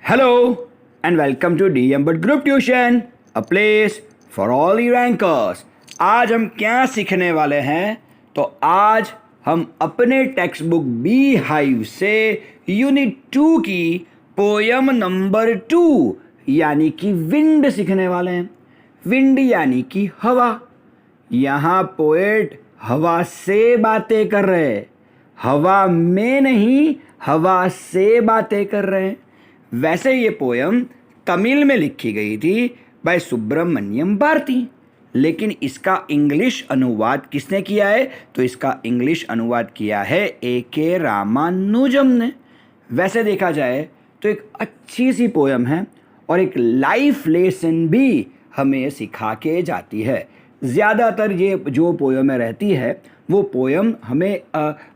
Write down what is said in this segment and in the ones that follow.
Hello and welcome to DM But Group Tuition, a place for all the rankers. आज हम क्या सीखने वाले हैं? तो आज हम अपने टेक्स्ट बुक बी हाइव से यूनिट 2 की पोयम नंबर 2 यानी कि विंड सीखने वाले हैं. विंड यानी कि हवा. यहाँ पोएट हवा से बातें कर रहे हैं. हवा में नहीं, हवा से बातें कर रहे हैं. वैसे ये पोयम तमिल में लिखी गई थी बाय सुब्रमण्यम भारती, लेकिन इसका इंग्लिश अनुवाद किसने किया है? तो इसका इंग्लिश अनुवाद किया है A.K. रामानुजम ने. वैसे देखा जाए तो एक अच्छी सी पोयम है और एक लाइफ लेसन भी हमें सिखा के जाती है. ज़्यादातर ये जो पोयमें रहती है वो पोयम हमें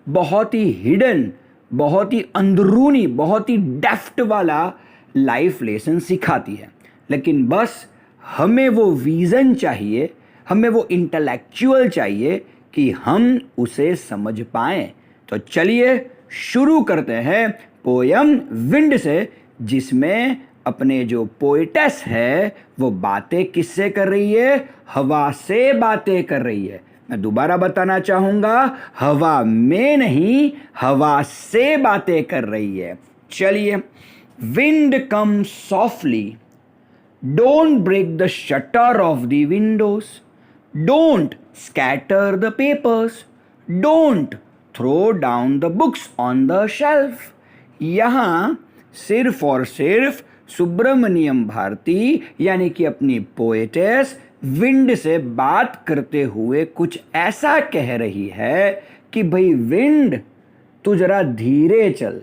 बहुत ही हिडन, बहुत ही अंदरूनी, बहुत ही डेफ्ट वाला लाइफ लेसन सिखाती है. लेकिन बस हमें वो विज़न चाहिए, हमें वो इंटेलेक्चुअल चाहिए कि हम उसे समझ पाएँ. तो चलिए शुरू करते हैं पोयम विंड से, जिसमें अपने जो पोएटेस है वो बातें किससे कर रही है? हवा से बातें कर रही है. मैं दोबारा बताना चाहूँगा, हवा में नहीं, हवा से बातें कर रही है. चलिए. Wind come softly, don't break the shutter of the windows, don't scatter the papers, don't throw down the books on the shelf. यहाँ सिर्फ और सिर्फ सुब्रमण्यम भारती यानी कि अपनी पोएटेस विंड से बात करते हुए कुछ ऐसा कह रही है कि भाई विंड तू जरा धीरे चल,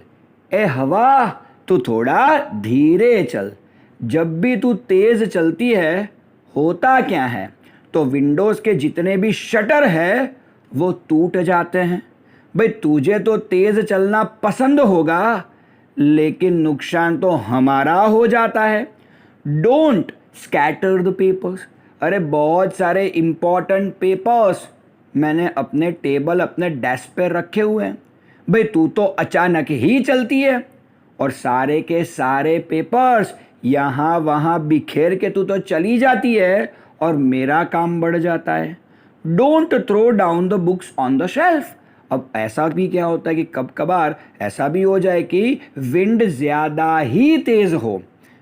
ए हवा तू थोड़ा धीरे चल. जब भी तू तेज चलती है होता क्या है? तो विंडोज़ के जितने भी शटर है वो टूट जाते हैं. भाई तुझे तो तेज चलना पसंद होगा, लेकिन नुकसान तो हमारा हो जाता है. Don't scatter the papers. अरे बहुत सारे इम्पॉर्टेंट पेपर्स मैंने अपने टेबल, अपने डेस्क पे रखे हुए हैं. भाई तू तो अचानक ही चलती है और सारे के सारे पेपर्स यहाँ वहाँ बिखेर के तू तो चली जाती है और मेरा काम बढ़ जाता है. Don't throw down the books on the shelf. अब ऐसा भी क्या होता है कि कब कभार ऐसा भी हो जाए कि विंड ज़्यादा ही तेज़ हो.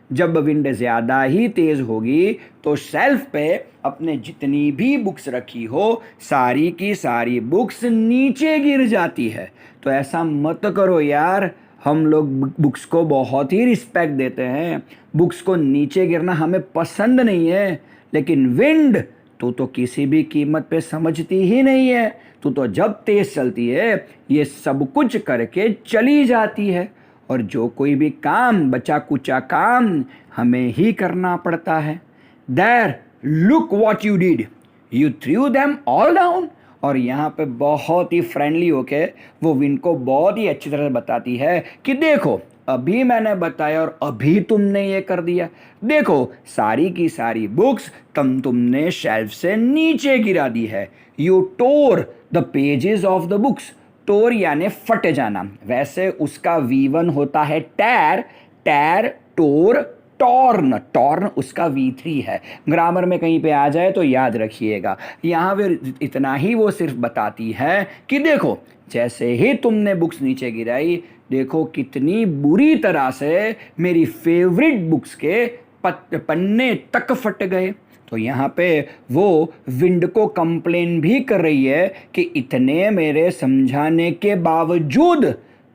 जब विंड ज़्यादा ही तेज़ होगी तो शेल्फ पे अपने जितनी भी बुक्स रखी हो सारी की सारी बुक्स नीचे गिर जाती है. तो ऐसा मत करो यार. हम लोग बुक्स को बहुत ही रिस्पेक्ट देते हैं, बुक्स को नीचे गिरना हमें पसंद नहीं है. लेकिन विंड तू तो किसी भी कीमत पे समझती ही नहीं है. तू तो जब तेज़ चलती है ये सब कुछ करके चली जाती है और जो कोई भी काम, बचा कुचा काम हमें ही करना पड़ता है. There look what you did, you threw them all down. और यहाँ पे बहुत ही फ्रेंडली होके वो विंड को बहुत ही अच्छी तरह बताती है कि देखो अभी मैंने बताया और अभी तुमने ये कर दिया. देखो सारी की सारी बुक्स तुमने शेल्फ से नीचे गिरा दी है. You tore the pages of the books. Tore यानी फट जाना. वैसे उसका V1 होता है tear, tear, tore, torn. Torn उसका V3 है. ग्रामर में कहीं पे आ जाए तो याद रखिएगा. यहाँ पे इतना ही वो सिर्फ बताती है कि देखो जैसे ही तुमने बुक्स नीचे गिराई, देखो कितनी बुरी तरह से मेरी फेवरेट बुक्स के पन्ने तक फट गए. तो यहाँ पे वो विंड को कंप्लेन भी कर रही है कि इतने मेरे समझाने के बावजूद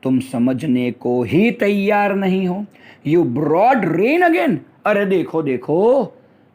तुम समझने को ही तैयार नहीं हो. You brought rain again. अरे देखो देखो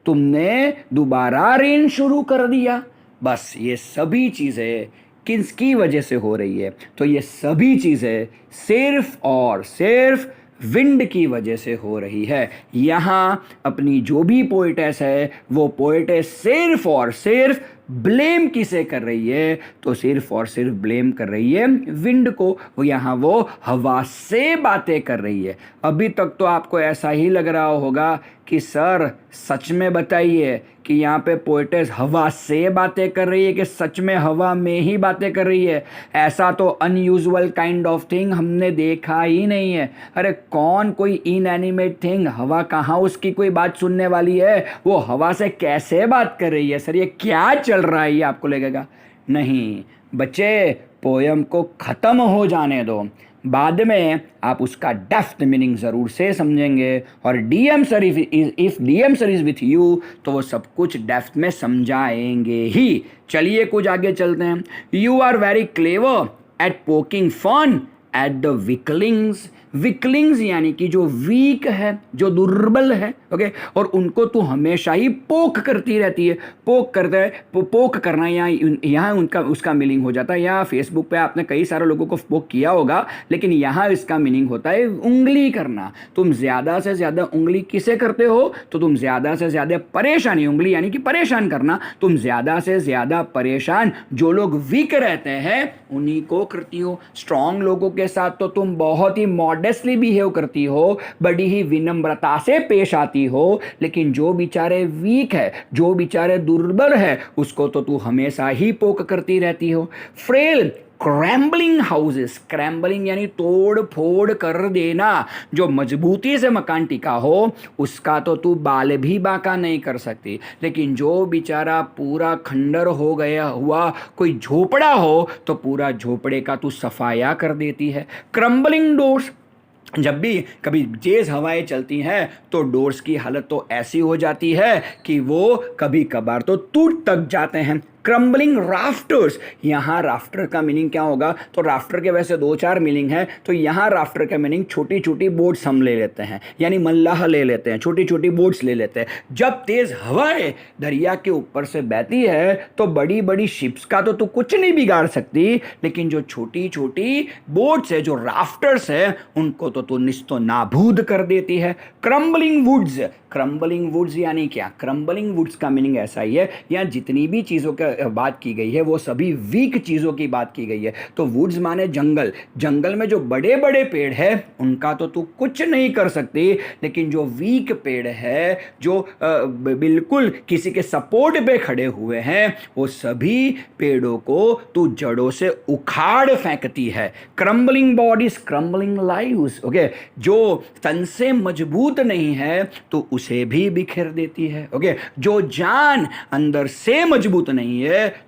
तुमने दोबारा रेन शुरू कर दिया. बस ये सभी चीज़ें किसकी वजह से हो रही है? तो ये सभी चीज़ें सिर्फ और सिर्फ विंड की वजह से हो रही है. यहाँ अपनी जो भी पोएटेस है वो पोएटेस सिर्फ और सिर्फ ब्लेम किसे कर रही है? तो सिर्फ और सिर्फ ब्लेम कर रही है विंड को। वो यहाँ वो हवा से बातें कर रही है। अभी तक तो आपको ऐसा ही लग रहा होगा कि सर सच में बताइए कि यहाँ पे पोएटेस हवा से बातें कर रही है कि सच में हवा में ही बातें कर रही है? ऐसा तो अनयूजुअल काइंड ऑफ थिंग हमने देखा ही नहीं है। अरे कौन कोई इनएनिमेट थिंग, हवा कहाँ उसकी कोई बात सुनने वाली है? वो हवा से कैसे बात कर रही है? सर ये क्या चल रहा है, ये आपको लगेगा। नहीं बच्चे, पोयम को ख़त्म हो जाने दो, बाद में आप उसका डेप्थ मीनिंग ज़रूर से समझेंगे। और DM sir, if DM sir is with you तो वो सब कुछ डेप्थ में समझाएंगे ही। चलिए कुछ आगे चलते हैं। You are very clever at poking fun at the weaklings. Weaklings यानी कि जो वीक है, जो दुर्बल है, ओके, और उनको तू हमेशा ही पोक करती रहती है। पोक करता है, पोक करना यहाँ उनका उसका मीनिंग हो जाता है। यहाँ फेसबुक पे आपने कई सारे लोगों को पोक किया होगा, लेकिन यहाँ इसका मीनिंग होता है उंगली करना। तुम ज़्यादा से ज़्यादा उंगली किसे करते हो? तो तुम ज़्यादा से ज़्यादा परेशानी, उंगली यानी कि परेशान करना, तुम ज़्यादा से ज़्यादा परेशान जो लोग वीक रहते हैं उन्हीं को करती हो। स्ट्रांग लोगों के साथ तो तुम बहुत ही मॉडेस्टली बिहेव करती हो, बड़ी ही विनम्रता से पेश आती हो, लेकिन जो बेचारे वीक है, जो बेचारे दुर्बल है, उसको तो तू हमेशा ही पोक करती रहती हो। फ्रेल क्रैम्बलिंग हाउसेस, क्रैम्बलिंग यानी तोड़ फोड़ कर देना। जो मजबूती से मकान टिका हो उसका तो तू बाल भी बांका नहीं कर सकती, लेकिन जो बेचारा पूरा खंडर हो गया हुआ कोई झोपड़ा हो तो पूरा झोपड़े का तू सफाया कर देती है। क्रम्बलिंग डोर्स, जब भी कभी तेज हवाएं चलती हैं तो डोर्स की हालत तो ऐसी हो जाती है कि वो कभी कभार तो टूट तक जाते हैं। क्रम्बलिंग राफ्टर्स, यहाँ राफ्टर का मीनिंग क्या होगा? तो राफ्टर के वैसे 2-4 मीनिंग है, तो यहाँ राफ्टर का मीनिंग छोटी छोटी बोट्स हम ले लेते हैं, यानी मल्लाह ले लेते हैं, छोटी छोटी बोट्स ले लेते हैं। जब तेज हवाएं दरिया के ऊपर से बहती है तो बड़ी बड़ी शिप्स का तो तू कुछ नहीं बिगाड़ सकती, लेकिन जो छोटी छोटी बोट्स है, जो राफ्टर्स है, उनको तो तू निस्तो नाबूद कर देती है। क्रम्बलिंग वुड्स, क्रम्बलिंग वुड्स यानी क्या? क्रम्बलिंग वुड्स का मीनिंग ऐसा ही है, यहाँ जितनी भी चीज़ों का बात की गई है वो सभी वीक चीज़ों की बात की गई है। तो वुड्स माने जंगल, जंगल में जो बड़े बड़े पेड़ है उनका तो तू कुछ नहीं कर सकती, लेकिन जो वीक पेड़ है, जो बिल्कुल किसी के सपोर्ट पे खड़े हुए हैं, वो सभी पेड़ों को तू जड़ों से उखाड़ फेंकती है। Crumbling bodies, crumbling lives, okay, जो तन से मजबूत नहीं है तो उसे भी बिखेर देती है। ओके, जो जान अंदर से मजबूत नहीं है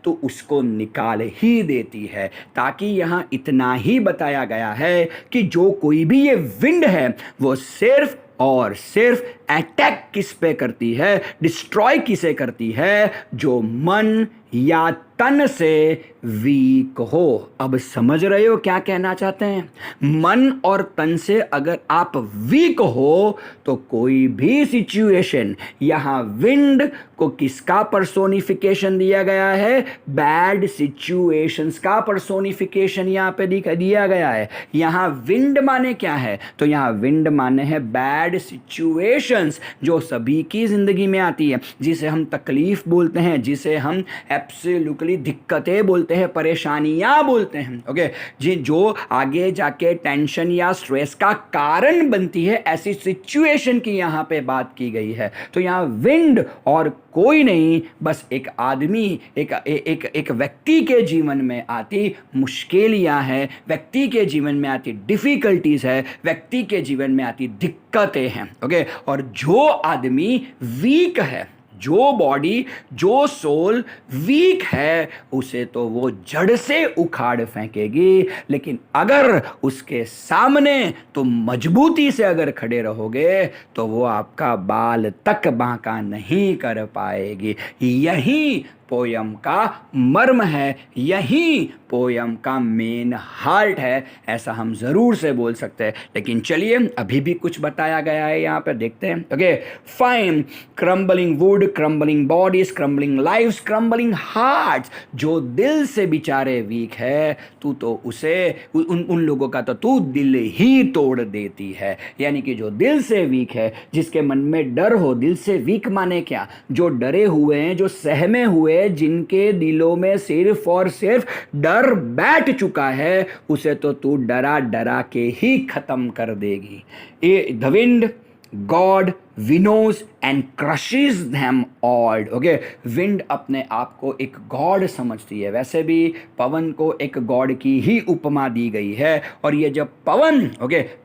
तो उसको निकाल ही देती है। ताकि यहां इतना ही बताया गया है कि जो कोई भी ये विंड है वो सिर्फ और सिर्फ अटैक किस पे करती है, डिस्ट्रॉय किसे करती है? जो मन या तन से वीक हो। अब समझ रहे हो क्या कहना चाहते हैं? मन और तन से अगर आप वीक हो तो कोई भी सिचुएशन, यहां विंड को किसका पर्सोनिफिकेशन दिया गया है? बैड सिचुएशंस का पर्सोनिफिकेशन यहां पे दिया गया है। यहां विंड माने क्या है? तो यहां विंड माने है बैड सिचुएशंस, जो सभी की जिंदगी में आती है, जिसे हम तकलीफ बोलते हैं, जिसे हम एब्सोल्युटली दिक्कतें बोलते हैं, परेशानियां बोलते हैं। ओके जी, जो आगे जाके टेंशन या स्ट्रेस का कारण बनती है, ऐसी सिचुएशन की यहां पे बात की गई है। तो यहां विंड और कोई नहीं, बस एक आदमी, एक व्यक्ति के जीवन में आती मुश्किलियां हैं, व्यक्ति के जीवन में आती डिफिकल्टीज है, व्यक्ति के जीवन में आती दिक्कतें हैं। ओके, और जो आदमी वीक है, जो बॉडी, जो सोल वीक है, उसे तो वो जड़ से उखाड़ फेंकेगी, लेकिन अगर उसके सामने तुम मजबूती से अगर खड़े रहोगे तो वो आपका बाल तक बांका नहीं कर पाएगी। यही पोयम का मर्म है, यही पोयम का मेन हार्ट है, ऐसा हम ज़रूर से बोल सकते हैं। लेकिन चलिए अभी भी कुछ बताया गया है यहाँ पे, देखते हैं। Okay, fine crumbling would, crumbling bodies, crumbling lives, crumbling hearts. जो दिल से बेचारे वीक है, तू तो उसे उन लोगों का तो तू दिल ही तोड़ देती है। यानी कि जो दिल से वीक है, जिसके मन में डर हो, दिल से वीक माने क्या? जो डरे हुए हैं, जो सहमे हुए है, जिनके दिलों में सिर्फ और सिर्फ डर बैठ चुका है, उसे तो तू डरा डरा के ही खत्म कर देगी। The wind god winnows and crushes them all। Okay, wind अपने आप को एक गॉड समझती है, वैसे भी पवन को एक गॉड की ही उपमा दी गई है। और ये जब पवन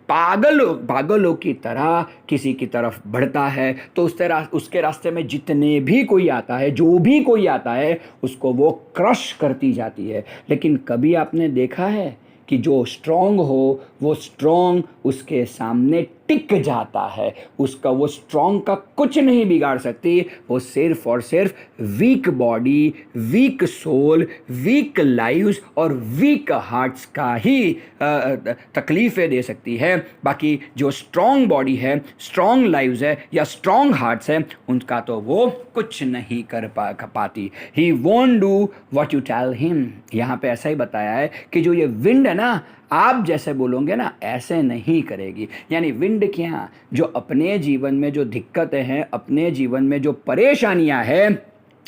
पागलों की तरह किसी की तरफ बढ़ता है तो उसके रास्ते में जितने भी कोई आता है, जो भी कोई आता है, उसको वो क्रश करती जाती है। लेकिन कभी आपने देखा है कि जो स्ट्रांग हो वो स्ट्रांग उसके सामने टिक जाता है, उसका वो स्ट्रांग का कुछ नहीं बिगाड़ सकती। वो सिर्फ और सिर्फ weak body, weak soul, weak lives और वीक हार्ट्स का ही तकलीफ़ें दे सकती है। बाकी जो स्ट्रांग बॉडी है, स्ट्रांग लाइव्स है या स्ट्रांग हार्ट्स है, उनका तो वो कुछ नहीं कर पाती। He won't do what you tell him. यहाँ पे ऐसा ही बताया है कि जो ये विंड है ना, आप जैसे बोलोगे ना ऐसे नहीं करेगी। यानी विंड क्या, जो अपने जीवन में जो दिक्कतें हैं, अपने जीवन में जो परेशानियां हैं,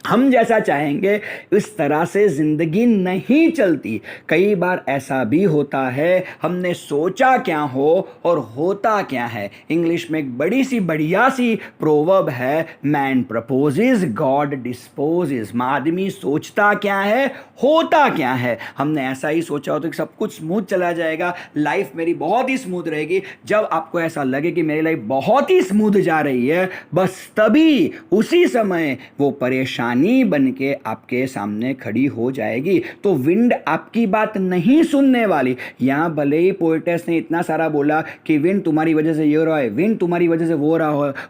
हम जैसा चाहेंगे इस तरह से ज़िंदगी नहीं चलती। कई बार ऐसा भी होता है, हमने सोचा क्या हो और होता क्या है। इंग्लिश में एक बड़ी सी बढ़िया सी प्रोवर्ब है, मैन प्रपोजेज गॉड डिस्पोजेज। आदमी सोचता क्या है, होता क्या है। हमने ऐसा ही सोचा हो तो सब कुछ स्मूथ चला जाएगा, लाइफ मेरी बहुत ही स्मूथ रहेगी। जब आपको ऐसा लगे कि मेरी लाइफ बहुत ही स्मूथ जा रही है, बस तभी उसी समय वो परेशानी बन के आपके सामने खड़ी हो जाएगी। तो विंड आपकी बात नहीं सुनने वाली। यहां भले ही पोएटेस ने इतना सारा बोला कि विंड तुम्हारी वजह से ये हो रहा है, विंड तुम्हारी वजह से वो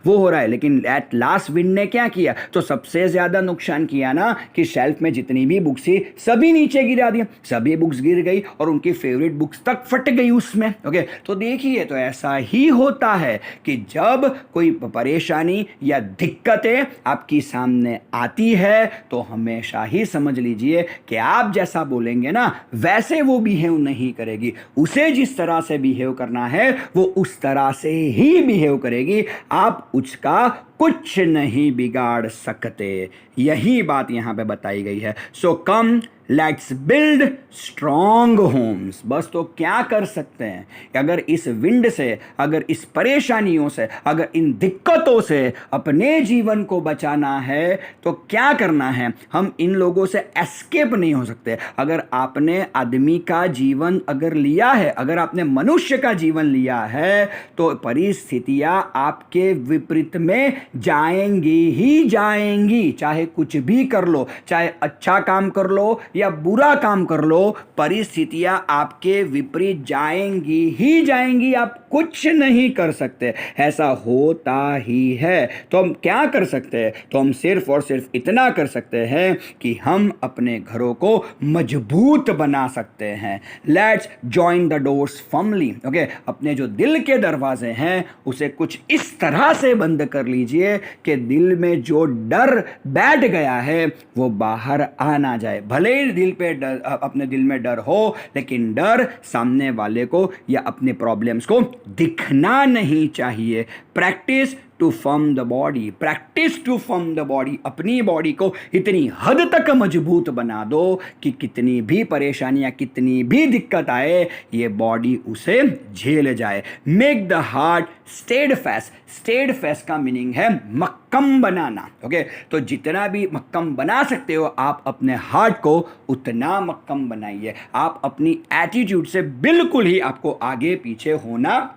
हो रहा है, लेकिन एट लास्ट विंड ने क्या किया, तो सबसे ज्यादा नुकसान किया ना कि शेल्फ में जितनी भी बुक्स थी सभी नीचे गिरा दिया, सभी बुक्स गिर गई और उनकी फेवरेट बुक्स तक फट गई उसमें। ओके, तो देखिए, तो ऐसा ही होता है कि जब कोई परेशानी या दिक्कतें आपकी सामने आती है तो हमेशा ही समझ लीजिए कि आप जैसा बोलेंगे ना वैसे वो बिहेव नहीं करेगी। उसे जिस तरह से बिहेव करना है वो उस तरह से ही बिहेव करेगी। आप उसका कुछ नहीं बिगाड़ सकते। यही बात यहां पे बताई गई है। So come let's build strong homes. बस तो क्या कर सकते हैं, अगर इस विंड से, अगर इस परेशानियों से, अगर इन दिक्कतों से अपने जीवन को बचाना है तो क्या करना है। हम इन लोगों से एस्केप नहीं हो सकते। अगर आपने आदमी का जीवन अगर लिया है, अगर आपने मनुष्य का जीवन लिया है, तो परिस्थितियां आपके विपरीत में जाएंगी ही जाएंगी। चाहे कुछ भी कर लो, चाहे अच्छा काम कर लो या बुरा काम कर लो, परिस्थितियां आपके विपरीत जाएंगी ही जाएंगी। आप कुछ नहीं कर सकते, ऐसा होता ही है। तो हम क्या कर सकते हैं, तो हम सिर्फ और सिर्फ इतना कर सकते हैं कि हम अपने घरों को मजबूत बना सकते हैं। Let's join the doors firmly. Okay, अपने जो दिल के दरवाजे हैं उसे कुछ इस तरह से बंद कर लीजिए कि दिल में जो डर बैठ गया है वो बाहर आ ना जाए। भले ही दिल पे डर, अपने दिल में डर हो, लेकिन डर सामने वाले को या अपने प्रॉब्लम्स को दिखना नहीं चाहिए। Practice to firm the body, practice to firm the body. अपनी बॉडी को इतनी हद तक मजबूत बना दो कि कितनी भी परेशानियां, कितनी भी दिक्कत आए, ये बॉडी उसे झेल जाए। Make the heart steadfast. Steadfast का मीनिंग है मक्कम बनाना। ओके, तो जितना भी मक्कम बना सकते हो आप अपने हार्ट को उतना मक्कम बनाइए। आप अपनी एटीट्यूड से बिल्कुल ही आपको आगे पीछे होना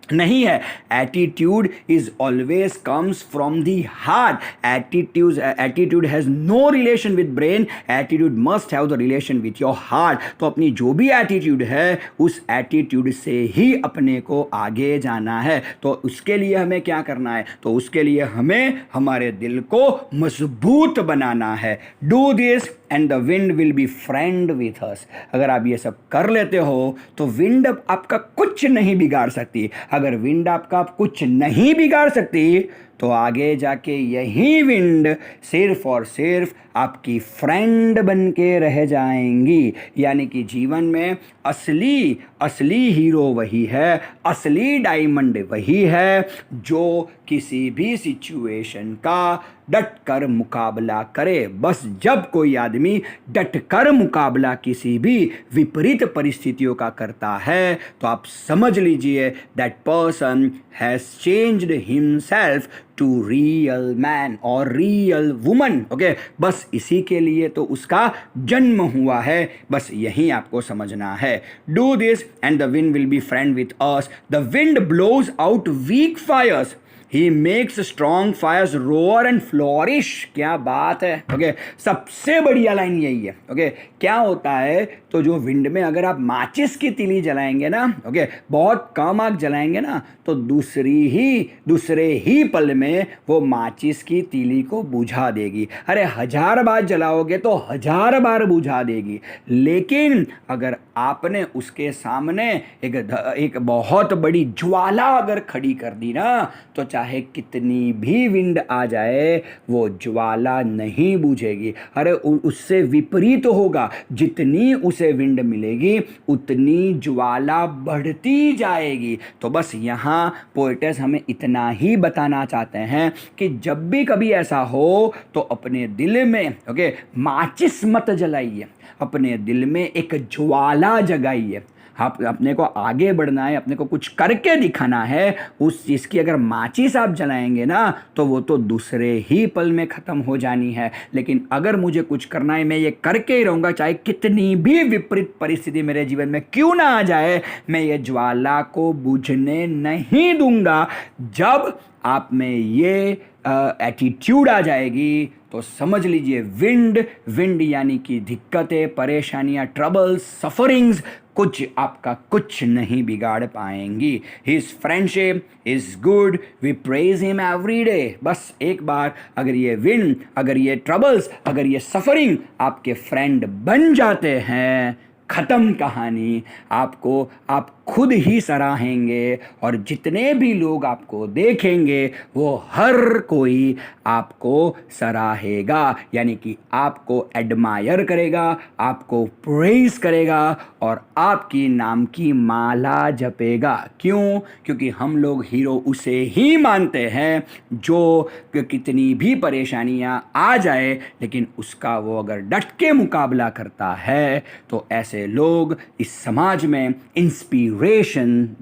नहीं है। Attitude is always comes from the heart. Attitude has no relation with brain, attitude must have the relation with your heart. तो अपनी जो भी एटीट्यूड है उस एटीट्यूड से ही अपने को आगे जाना है। तो उसके लिए हमें क्या करना है, तो उसके लिए हमें हमारे दिल को मजबूत बनाना है। Do this and the wind will be friend with अस। अगर आप ये सब कर लेते हो तो विंड आपका कुछ नहीं बिगाड़ सकती। अगर विंड आपका कुछ नहीं बिगाड़ सकती तो आगे जाके यही विंड सिर्फ और सिर्फ आपकी फ्रेंड बन के रह जाएंगी। यानी कि जीवन में असली असली हीरो वही है, असली डायमंड वही है जो किसी भी सिचुएशन का डट कर मुकाबला करे। बस जब कोई आदमी डट कर मुकाबला किसी भी विपरीत परिस्थितियों का करता है तो आप समझ लीजिए that person has changed himself to real man और रियल वुमन। ओके, बस इसी के लिए तो उसका जन्म हुआ है, बस यही आपको समझना है। Do this and the wind will be friend with us. The wind blows out weak fires, He makes strong fires roar and flourish। क्या बात है। ओके, सबसे बढ़िया लाइन यही है। ओके, क्या होता है तो जो विंड में अगर आप माचिस की तीली जलाएंगे ना, ओके, बहुत कम आग जलाएंगे ना तो दूसरे ही पल में वो माचिस की तीली को बुझा देगी। अरे 1000 बार जलाओगे तो 1000 बार बुझा देगी। लेकिन अगर आपने उसके सामने एक बहुत बड़ी ज्वाला अगर खड़ी कर दी ना तो चाहे कितनी भी विंड आ जाए वो ज्वाला नहीं बुझेगी। अरे उससे विपरीत होगा, जितनी उसे विंड मिलेगी उतनी ज्वाला बढ़ती जाएगी। तो बस यहाँ पोएटेस हमें इतना ही बताना चाहते हैं कि जब भी कभी ऐसा हो तो अपने दिल में ओके माचिस मत जलाइए, अपने दिल में एक ज्वाला जगाइए। आप अपने को आगे बढ़ना है, अपने को कुछ करके दिखाना है। उस चीज़ की अगर माचिस आप जलाएंगे ना तो वो तो दूसरे ही पल में ख़त्म हो जानी है। लेकिन अगर मुझे कुछ करना है, मैं ये करके ही रहूँगा, चाहे कितनी भी विपरीत परिस्थिति मेरे जीवन में क्यों ना आ जाए, मैं ये ज्वाला को बुझने नहीं दूंगा। जब आप में ये एटीट्यूड आ जाएगी तो समझ लीजिए विंड यानी कि दिक्कतें, परेशानियां, ट्रबल्स, सफरिंग्स कुछ आपका कुछ नहीं बिगाड़ पाएंगी। His friendship is good, we praise him every day. बस एक बार अगर ये विंड, अगर ये ट्रबल्स, अगर ये सफरिंग आपके फ्रेंड बन जाते हैं, खत्म कहानी। आप खुद ही सराहेंगे और जितने भी लोग आपको देखेंगे वो हर कोई आपको सराहेगा, यानी कि आपको एडमायर करेगा, आपको प्रेज करेगा और आपकी नाम की माला जपेगा। क्यों? क्योंकि हम लोग हीरो उसे ही मानते हैं जो कितनी भी परेशानियां आ जाए लेकिन उसका वो अगर डट के मुकाबला करता है तो ऐसे लोग इस समाज में इंस्पिरेशन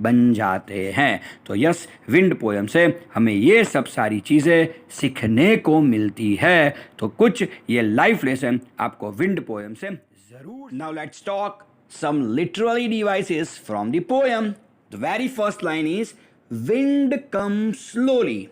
बन जाते हैं। तो यस, विंड पोयम से हमें ये सब सारी चीज़ें सीखने को मिलती है। तो कुछ ये लाइफ लेसन आपको विंड पोयम से जरूर। Now let's talk some literary devices from the poem. The very first line is wind comes slowly.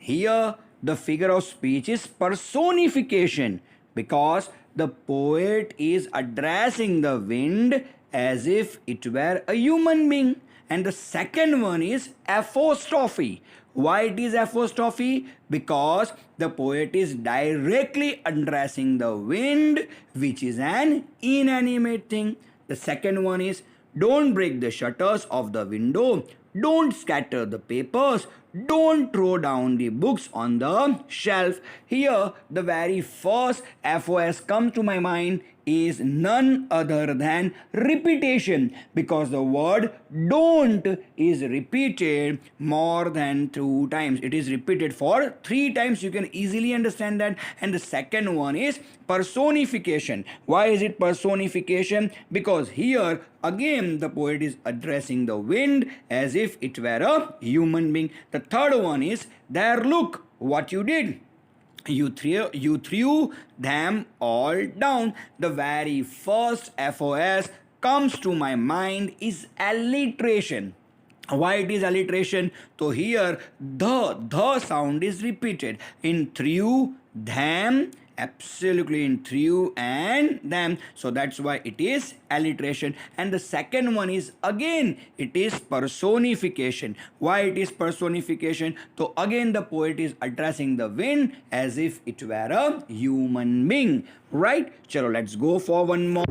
Here the figure of speech is personification because the poet is addressing the wind as if it were a human being. And the second one is apostrophe. Why it is apostrophe? Because the poet is directly addressing the wind, which is an inanimate thing. The second one is don't break the shutters of the window, don't scatter the papers, don't throw down the books on the shelf. Here the very first FOS come to my mind is none other than repetition, because the word don't is repeated more than 2 times. It is repeated for 3 times. You can easily understand that. And the second one is personification. Why is it personification? Because here again the poet is addressing the wind as if it were a human being. The third one is there, look what you did. You threw them all down. The very first FOS comes to my mind is alliteration. Why it is alliteration? So here the sound is repeated in threw, them, absolutely in threw and them. So that's why it is alliteration. And the second one is again it is personification. Why it is personification? So again the poet is addressing the wind as if it were a human being, right? Chalo, let's go for one more.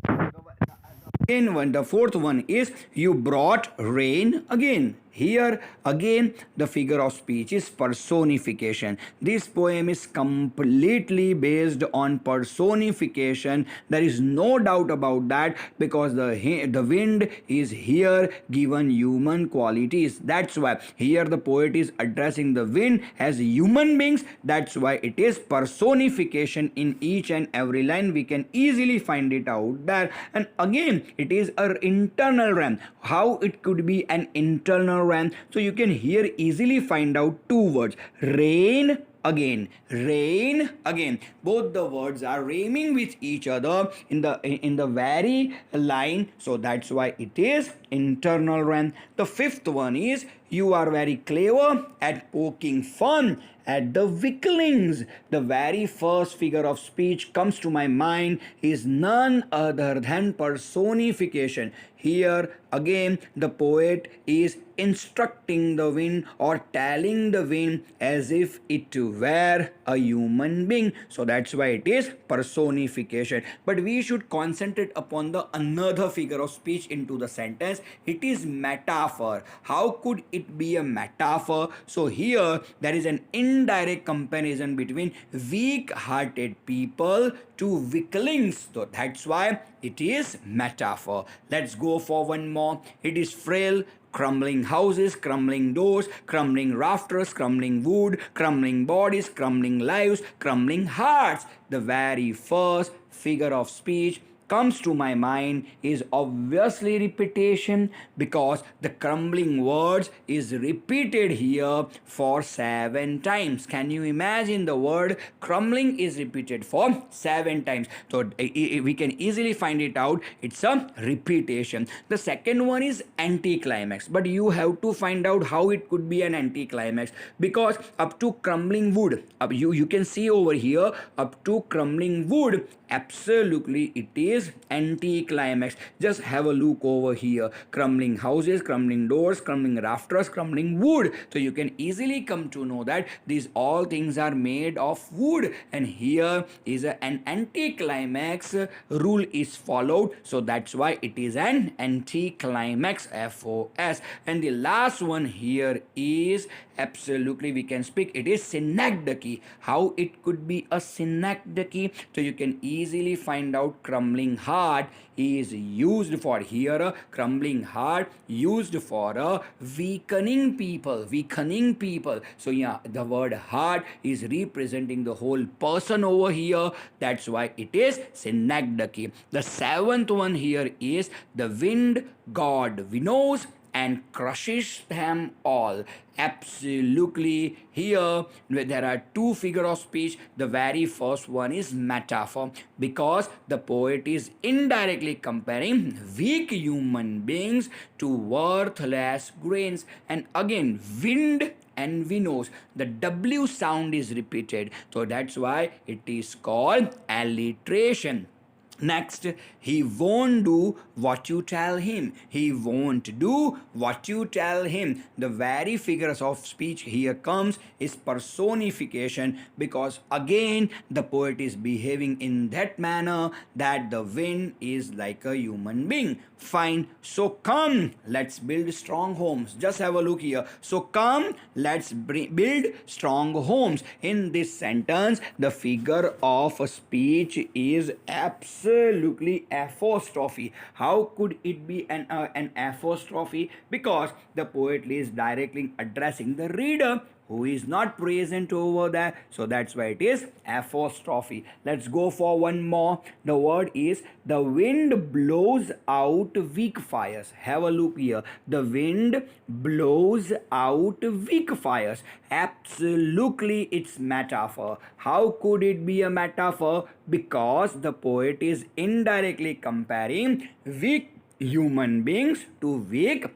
The fourth one is you brought rain again. Here again the figure of speech is personification. This poem is completely based on personification. There is no doubt about that, because the wind is here given human qualities. That's why here the poet is addressing the wind as human beings. That's why it is personification in each and every line. We can easily find it out there. And again it is an internal rhyme. How it could be an internal rhyme? So you can here easily find out two words: rain again, rain again. Both the words are rhyming with each other in the very line. So that's why it is internal rhyme. The fifth one is, you are very clever at poking fun at the weaklings. The very first figure of speech comes to my mind is none other than personification. Here again the poet is instructing the wind or telling the wind as if it were a human being. So that's why it is personification. But we should concentrate upon the another figure of speech into the sentence. It is metaphor. How could it be a metaphor? So here there is an indirect comparison between weak-hearted people to weaklings. So that's why it is metaphor. Let's go for one more. It is frail, crumbling houses, crumbling doors, crumbling rafters, crumbling wood, crumbling bodies, crumbling lives, crumbling hearts. The very first figure of speech comes to my mind is obviously repetition, because the crumbling words is repeated here for 7 times. Can you imagine? The word crumbling is repeated for 7 times. So we can easily find it out. It's a repetition. The second one is anticlimax, but you have to find out how it could be an anticlimax, because up to crumbling wood, you can see over here, up to crumbling wood, absolutely it is anticlimax. Just have a look over here: crumbling houses, crumbling doors, crumbling rafters, crumbling wood. So you can easily come to know that these all things are made of wood, and here is an anticlimax rule is followed. So that's why it is an anticlimax, FOS. And the last one here is absolutely, we can speak, it is synecdoche. How it could be a synecdoche? So you can easily find out crumbling heart is used for here, a crumbling heart used for a weakening people, weakening people. So yeah, the word heart is representing the whole person over here. That's why it is synecdoche. The seventh one here is the wind god winnows and crushes them all. Absolutely, here there are two figure of speech. The very first one is metaphor, because the poet is indirectly comparing weak human beings to worthless grains. And again, wind and winnows, the W sound is repeated, so that's why it is called alliteration. Next, he won't do what you tell him. He won't do what you tell him. The very figures of speech here comes is personification, because again the poet is behaving in that manner that the wind is like a human being. Fine. So come, let's build strong homes. Just have a look here. So come, let's build strong homes. In this sentence, the figure of speech is absolutely apostrophe. How could it be an apostrophe? Because the poet is directly addressing the reader who is not present over there. So that's why it is apostrophe. Let's go for one more. The word is the wind blows out weak fires. Have a look here. The wind blows out weak fires. Absolutely, it's metaphor. How could it be a metaphor? Because the poet is indirectly comparing weak human beings to weak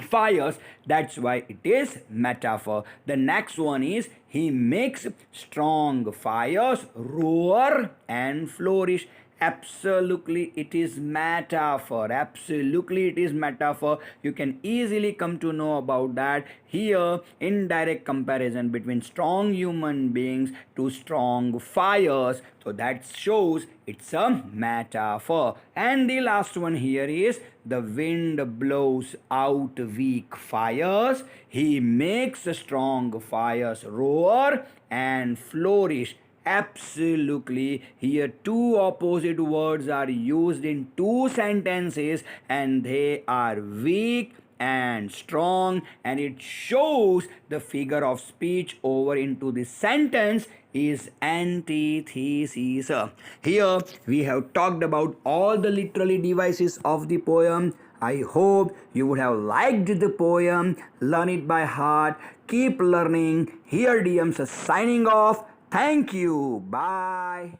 fires. That's why it is metaphor. The next one is he makes strong fires roar and flourish. Absolutely, it is metaphor. Absolutely, it is metaphor. You can easily come to know about that here. Indirect comparison between strong human beings to strong fires. So that shows it's a metaphor. And the last one here is the wind blows out weak fires. He makes strong fires roar and flourish. Absolutely. Here, two opposite words are used in two sentences, and they are weak and strong, and it shows the figure of speech over into the sentence is antithesis. Here we have talked about all the literary devices of the poem. I hope you would have liked the poem. Learn it by heart. Keep learning. Here DMs signing off. Thank you. Bye.